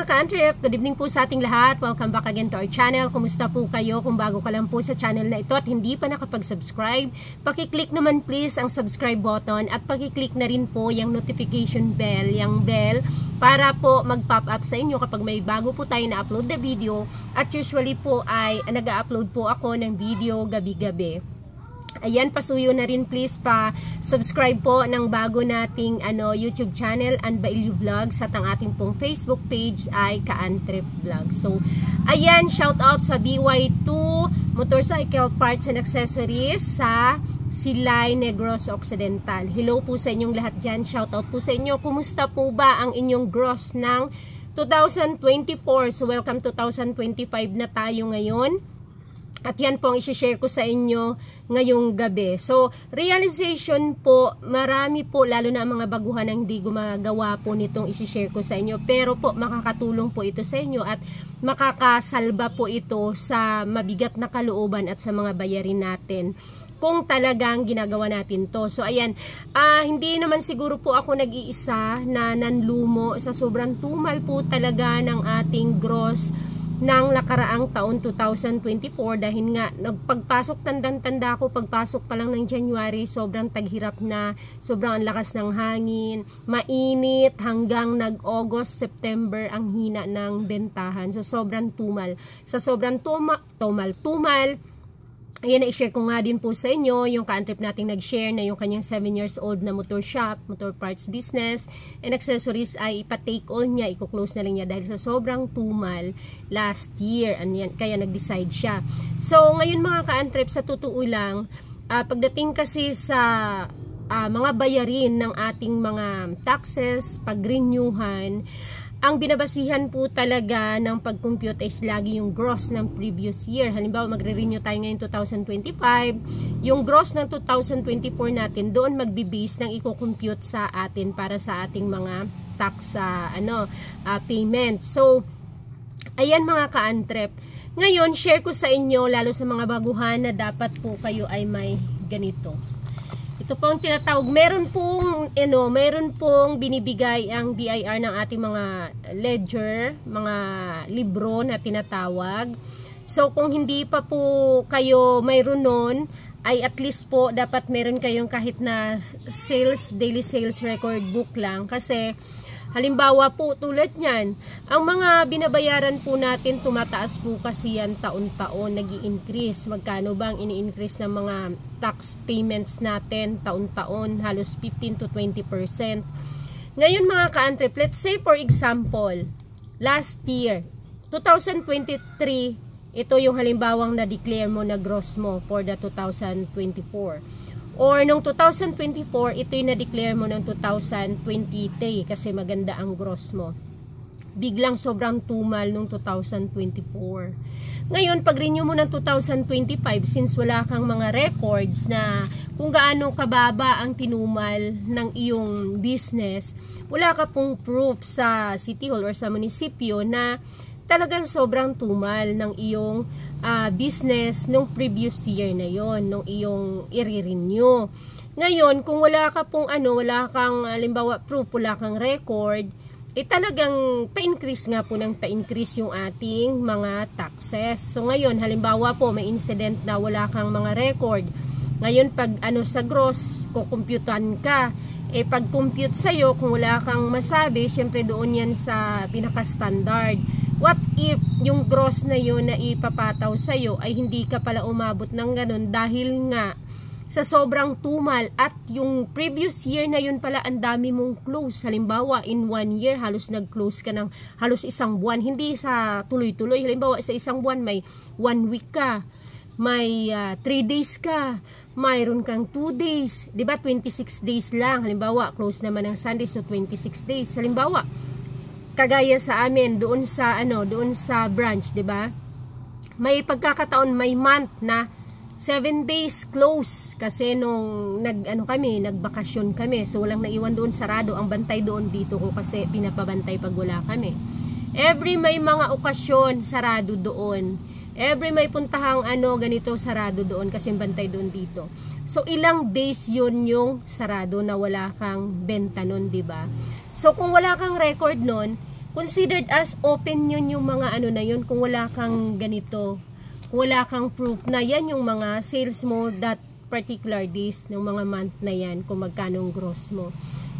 mga ka-Antrip, good evening po sa ating lahat. Welcome back again to our channel. Kumusta po kayo? Kung bago ka lang po sa channel na ito at hindi pa nakapag-subscribe, pakiclick naman please ang subscribe button at pakiclick na rin po yung notification bell, yung bell, para po mag-pop up sa inyo kapag may bago po tayo na-upload na video. At usually po ay nag-upload po ako ng video gabi-gabi. Ayan, pasuyo na rin please pa-subscribe po ng bago nating YouTube channel, Anbailio Vlogs, at ang ating pong Facebook page ay Ka-Antrip Vlogs. So, ayan, shout out sa BY2 Motorcycle Parts and Accessories sa Silay, Negros Occidental. Hello po sa inyong lahat dyan. Shout out po sa inyo. Kumusta po ba ang inyong gross ng 2024? So, welcome 2025 na tayo ngayon. At yan po ang isi-share ko sa inyo ngayong gabi. So, realization po, marami po, lalo na ang mga baguhan ang hindi gumagawa po nitong isi-share ko sa inyo. Pero po, makakatulong po ito sa inyo at makakasalba po ito sa mabigat na kalooban at sa mga bayarin natin kung talagang ginagawa natin to. So, ayan, hindi naman siguro po ako nag-iisa na nanlumo sa sobrang tumal po talaga ng ating gross ng nakaraang taon 2024 dahil nga nagpagpasok, tanda ko pagpasok pa lang ng January, sobrang taghirap na, sobrang ang lakas ng hangin, mainit hanggang nag-August, September ang hina ng bentahan. So sobrang tumal. Sa sobrang tumal, ayan, na-share ko nga din po sa inyo yung Ka-Antrip nating nag-share na yung kanyang 7 years old na motor shop, motor parts business and accessories ay ipa-take all niya, i-close na lang niya dahil sa sobrang tumal last year. Kaya nag-decide siya. So ngayon mga Ka-Antrip, sa totoo lang, pagdating kasi sa mga bayarin ng ating mga taxes, pag-renewhan, ang binabasihan po talaga ng pag-compute is lagi yung gross ng previous year. Halimbawa, magre-renew tayo ngayon 2025. Yung gross ng 2024 natin, doon magbe-base ng i-compute sa atin para sa ating mga tax payment. So, ayan mga Ka-Antrip. Ngayon, share ko sa inyo, lalo sa mga baguhan, na dapat po kayo ay may ganito. Ito pong tinatawag, meron pong binibigay ang BIR ng ating mga ledger, mga libro na tinatawag. So, kung hindi pa po kayo mayroon nun, ay at least po dapat meron kayong kahit na daily sales record book lang. Kasi, halimbawa po tulad niyan, ang mga binabayaran po natin, tumataas po kasi yan taon-taon, nag-i-increase. Magkano ba ang ini-increase ng mga tax payments natin taon-taon? Halos 15 to 20%. Ngayon mga Ka-Antrip, let's say for example, last year, 2023, ito yung halimbawang na-declare mo na gross mo for the 2024. Or nung 2024, ito yung na-declare mo ng 2023 kasi maganda ang gross mo. Biglang sobrang tumal nung 2024. Ngayon, pag-renew mo ng 2025, since wala kang mga records na kung gaano kababa ang tinumal ng iyong business, wala ka pong proof sa City Hall or sa munisipyo na talagang sobrang tumal ng iyong business nung previous year na yon, nung iyong i-renew. Ngayon, kung wala ka pong wala kang halimbawa proof, wala kang record, talagang pa-increase nga po ng pa-increase yung ating mga taxes. So ngayon, halimbawa po may incident na wala kang mga record. Ngayon pag sa gross, kukumputan ka. Pag compute sa'yo, kung wala kang masabi, syempre doon yan sa pinaka-standard. What if yung gross na yun na ipapataw sa'yo ay hindi ka pala umabot ng ganun dahil nga sa sobrang tumal at yung previous year na yun pala ang dami mong close. Halimbawa, in 1 year, halos nag-close ka ng halos isang buwan. Hindi sa tuloy-tuloy. Halimbawa, sa isang buwan may 1 week ka. May 3 days ka, mayroon kang 2 days, 'di ba? 26 days lang. Halimbawa, close naman ng Sunday, so 26 days. Halimbawa, kagaya sa amin doon sa branch, 'di ba? May pagkakataon, may month na 7 days close kasi nung nagbakasyon kami. So walang naiwan doon, sarado ang bantay doon. Dito ko kasi pinapabantay pag wala kami. Every may mga okasyon, sarado doon. Every may puntahang ganito, sarado doon kasi bantay doon dito. So ilang days yun yung sarado na wala kang benta nun, 'di ba? So kung wala kang record nun, considered as open yun yung mga ano na yun kung wala kang ganito, kung wala kang proof na yan yung mga sales mo that particular days ng mga month na yan kung magkano ang gross mo.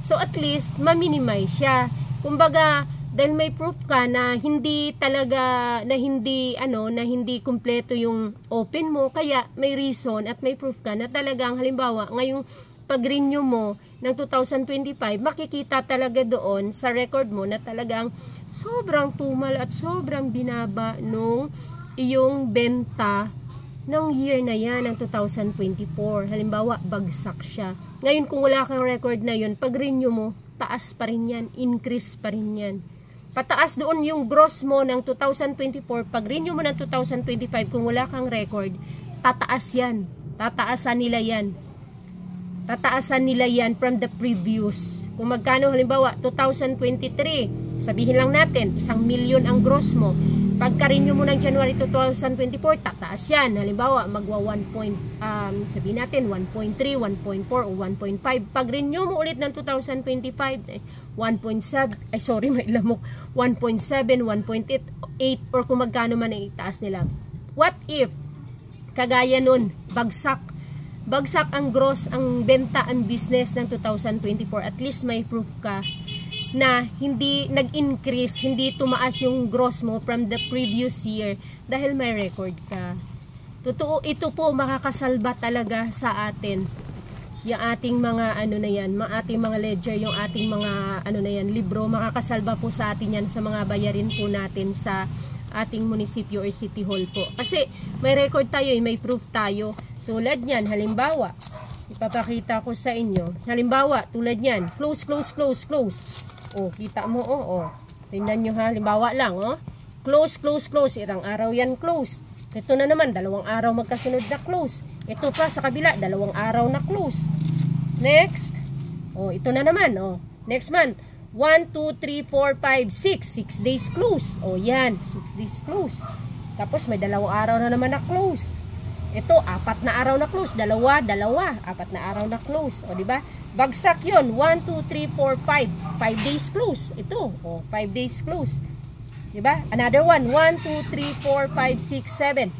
So at least ma-minimize siya. Kumbaga dahil may proof ka na hindi talaga na hindi kumpleto yung open mo, kaya may reason at may proof ka na talagang halimbawa ngayong pag-renew mo ng 2025, makikita talaga doon sa record mo na talagang sobrang tumal at sobrang binaba nung iyong benta ng year na yan, ng 2024. Halimbawa, bagsak siya. Ngayon, kung wala kang record na yun, pag-renew mo, taas pa rin yan, increase pa rin yan. Pataas doon yung gross mo ng 2024, pag-renew mo ng 2025, kung wala kang record, tataas yan. Tataasan nila yan. Tataasan nila yan from the previous. Kung magkano, halimbawa, 2023, sabihin lang natin, 1,000,000 ang gross mo. Pagka-renew mo ng January 2024, tataas yan. Halimbawa, magwa 1. Sabihin natin, 1.3, 1.4, o 1.5. Pag-renew mo ulit ng 2025, 1.7, ay sorry, may lamok, 1.7, 1.8, or kung magkano man ang itaas nila. What if, kagaya nun, bagsak ang gross, ang benta, ang business ng 2024, at least may proof ka na hindi nag-increase, hindi tumaas yung gross mo from the previous year dahil may record ka. Totoo, ito po makakasalba talaga sa atin. Yung ating mga ano na yan, ating mga ledger, yung ating mga ano na yan, libro, makakasalba po sa atin yan sa mga bayarin po natin sa ating munisipyo or city hall po. Kasi may record tayo, may proof tayo. Tulad niyan, halimbawa, ipapakita ko sa inyo. Halimbawa, tulad niyan, close. Oh, kita mo, oh. Tingnan nyo ha, halimbawa lang, oh. Close. Irang araw yan close. Ito na naman, 2 araw magkasunod na close. Ito pa sa kabila, 2 araw na close. Next. Oh, ito na naman, oh. Next month, 1, 2, 3, 4, 5, 6. 6 days close. Oh, yan, 6 days close. Tapos may 2 araw na naman na close. Ito, 4 na araw na close. 2, 4 na araw na close. O, diba? Bagsak yun. 1, 2, 3, 4, 5. 5 days close. Ito, o, 5 days close. Diba? Another one. 1, 2, 3, 4, 5, 6, 7,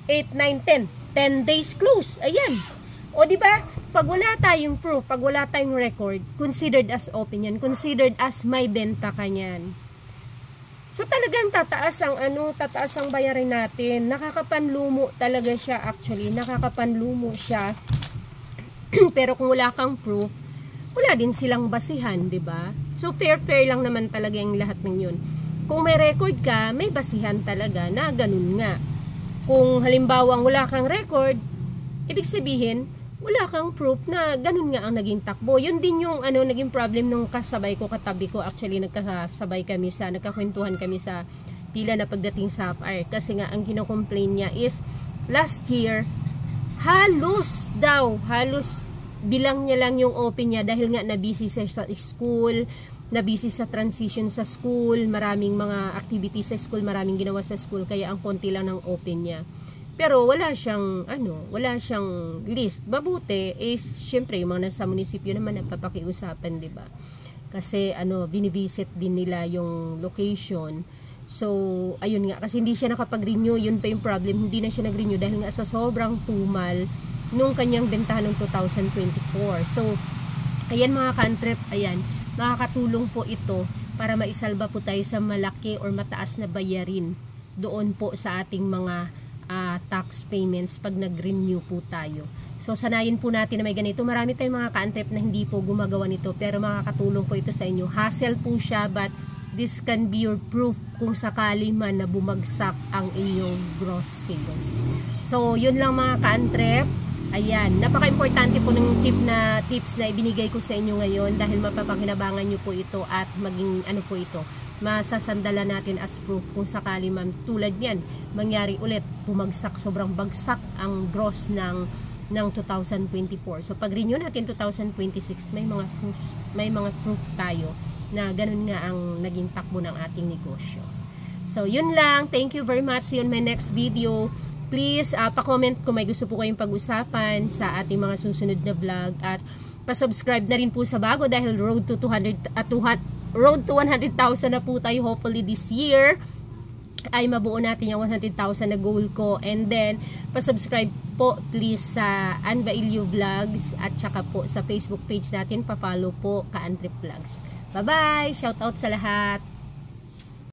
8, 9, 10. 10 days close. Ayan. O, diba? Pag wala tayong proof, pag wala tayong record, considered as open yan. Considered as may benta ka yan. So talagang tataas ang bayarin natin. Nakakapanlumo talaga siya actually. Nakakapanlumo siya. Pero kung wala kang proof, wala din silang basihan, 'di ba? So fair lang naman talaga yung lahat ng 'yun. Kung may record ka, may basihan talaga na ganun nga. Kung halimbawa wala kang record, ibig sabihin wala kang proof na ganun nga ang naging takbo. Yun din yung naging problem nung katabi ko. Actually, nagkakwentuhan kami sa pila na pagdating sa FR. Kasi nga, ang kino-complain niya is, last year, halos bilang niya lang yung open niya dahil nga na-busy sa school, na-busy sa transition sa school, maraming mga activities sa school, maraming ginawa sa school, kaya ang konti lang ng open niya. Pero wala siyang list. Mabuti is syempre yung mga nasa munisipyo naman nagpapakiusapan, 'di ba? Kasi binivisit din nila yung location. So, ayun nga kasi hindi siya nakapag-renew, yun pa yung problem. Hindi na siya nag-renew dahil nga sa sobrang tumal nung kanyang bentahan ng 2024. So, ayan mga kantrep, ayan, makakatulong po ito para maisalba po tayo sa malaki or mataas na bayarin doon po sa ating mga tax payments pag nag-renew po tayo. So, sanayin po natin na may ganito. Marami tayong mga ka-antrep na hindi po gumagawa nito, pero makakatulong po ito sa inyo. Hassle po siya, but this can be your proof kung sakali man na bumagsak ang iyong gross sales. So, yun lang mga ka-antrep. Ayan, napaka-importante po ng tips na ibinigay ko sa inyo ngayon dahil mapapakinabangan nyo po ito at maging po ito, masasandala natin as proof kung sakali man tulad yan mangyari ulit, bumagsak, sobrang bagsak ang gross ng 2024. So pag renew natin 2026, may mga proof tayo na ganun nga ang naging takbo ng ating negosyo. So yun lang, thank you very much. See you on my next video. Please pa-comment kung may gusto po kayong pag-usapan sa ating mga susunod na vlog at pa-subscribe na rin po sa bago dahil road to road to 100,000 na po tayo hopefully this year. Ay mabuo natin yung 100,000 na goal ko. And then, pa-subscribe po please sa Ann Bailio Vlogs at saka po sa Facebook page natin, pa-follow po Ka-An Trip Vlogs. Bye-bye! Shout out sa lahat!